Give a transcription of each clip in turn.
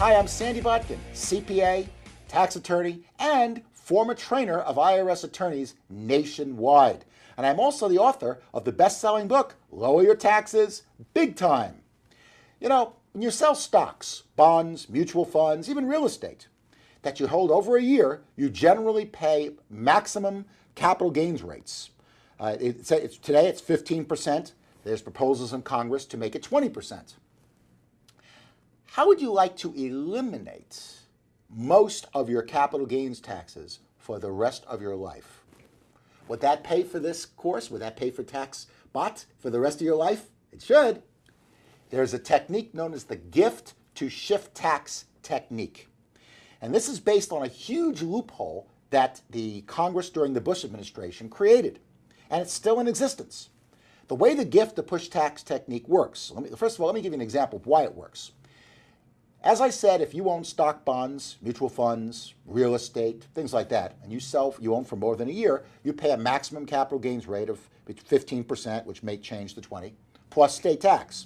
Hi, I'm Sandy Botkin, CPA, tax attorney, and former trainer of IRS attorneys nationwide. And I'm also the author of the best-selling book, Lower Your Taxes Big Time. You know, when you sell stocks, bonds, mutual funds, even real estate that you hold over a year, you generally pay maximum capital gains rates. Today it's 15%. There's proposals in Congress to make it 20%. How would you like to eliminate most of your capital gains taxes for the rest of your life? Would that pay for this course? Would that pay for TaxBot for the rest of your life? It should. There's a technique known as the gift to shift tax technique. And this is based on a huge loophole that the Congress during the Bush administration created. And it's still in existence. The way the gift to push tax technique works, first of all, let me give you an example of why it works. As I said, if you own stock, bonds, mutual funds, real estate, things like that, and you own for more than a year, you pay a maximum capital gains rate of 15%, which may change to 20%, plus state tax.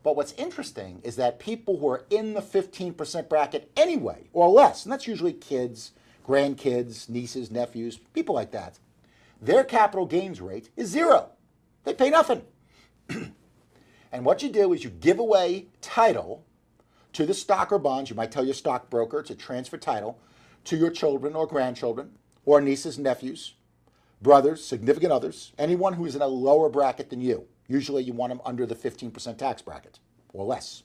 But what's interesting is that people who are in the 15% bracket anyway, or less, and that's usually kids, grandkids, nieces, nephews, people like that, their capital gains rate is 0. They pay nothing. And what you do is you give away title to the stock or bonds. You might tell your stockbroker to transfer title to your children or grandchildren or nieces, nephews, brothers, significant others, anyone who is in a lower bracket than you. Usually you want them under the 15% tax bracket or less.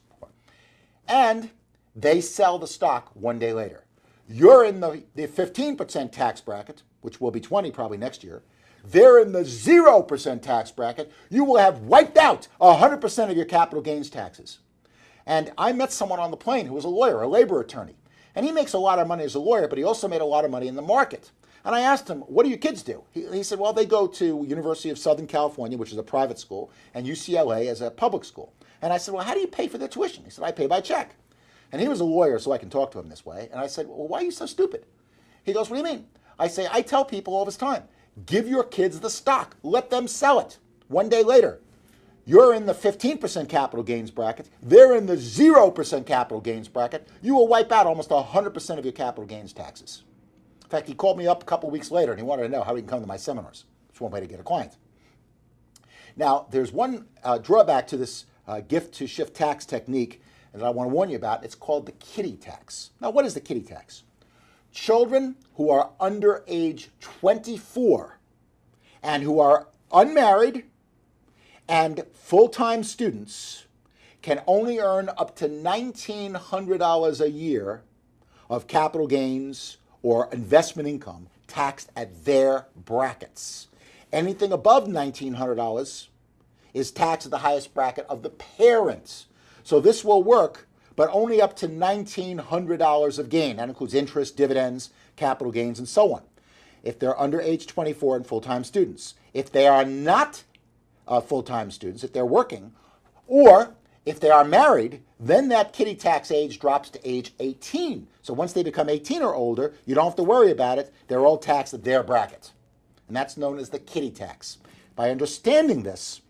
And they sell the stock one day later. You're in the 15% tax bracket, which will be 20 probably next year. They're in the 0% tax bracket. You will have wiped out 100% of your capital gains taxes. And I met someone on the plane who was a lawyer, a labor attorney. And he makes a lot of money as a lawyer, but he also made a lot of money in the market. And I asked him, what do your kids do? He said, well, they go to University of Southern California, which is a private school, and UCLA as a public school. And I said, well, how do you pay for their tuition? He said, I pay by check. And he was a lawyer, so I can talk to him this way. And I said, well, why are you so stupid? He goes, what do you mean? I say, I tell people all this time, give your kids the stock. Let them sell it. One day later, you're in the 15% capital gains bracket. They're in the 0% capital gains bracket. You will wipe out almost 100% of your capital gains taxes. In fact, he called me up a couple weeks later and he wanted to know how he can come to my seminars. It's one way to get a client. Now, there's one drawback to this gift to shift tax technique that I want to warn you about. It's called the kiddie tax. Now, what is the kiddie tax? Children who are under age 24 and who are unmarried and full-time students can only earn up to $1,900 a year of capital gains or investment income taxed at their brackets. Anything above $1,900 is taxed at the highest bracket of the parents. So this will work, but only up to $1,900 of gain. That includes interest, dividends, capital gains, and so on. If they're under age 24 and full-time students. If they are not full-time students, if they're working, or if they are married, then that kiddie tax age drops to age 18. So once they become 18 or older, you don't have to worry about it. They're all taxed at their bracket. And that's known as the kiddie tax. By understanding this,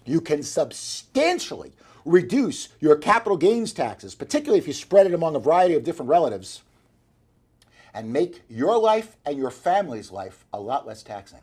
you can substantially reduce your capital gains taxes, particularly if you spread it among a variety of different relatives, and make your life and your family's life a lot less taxing.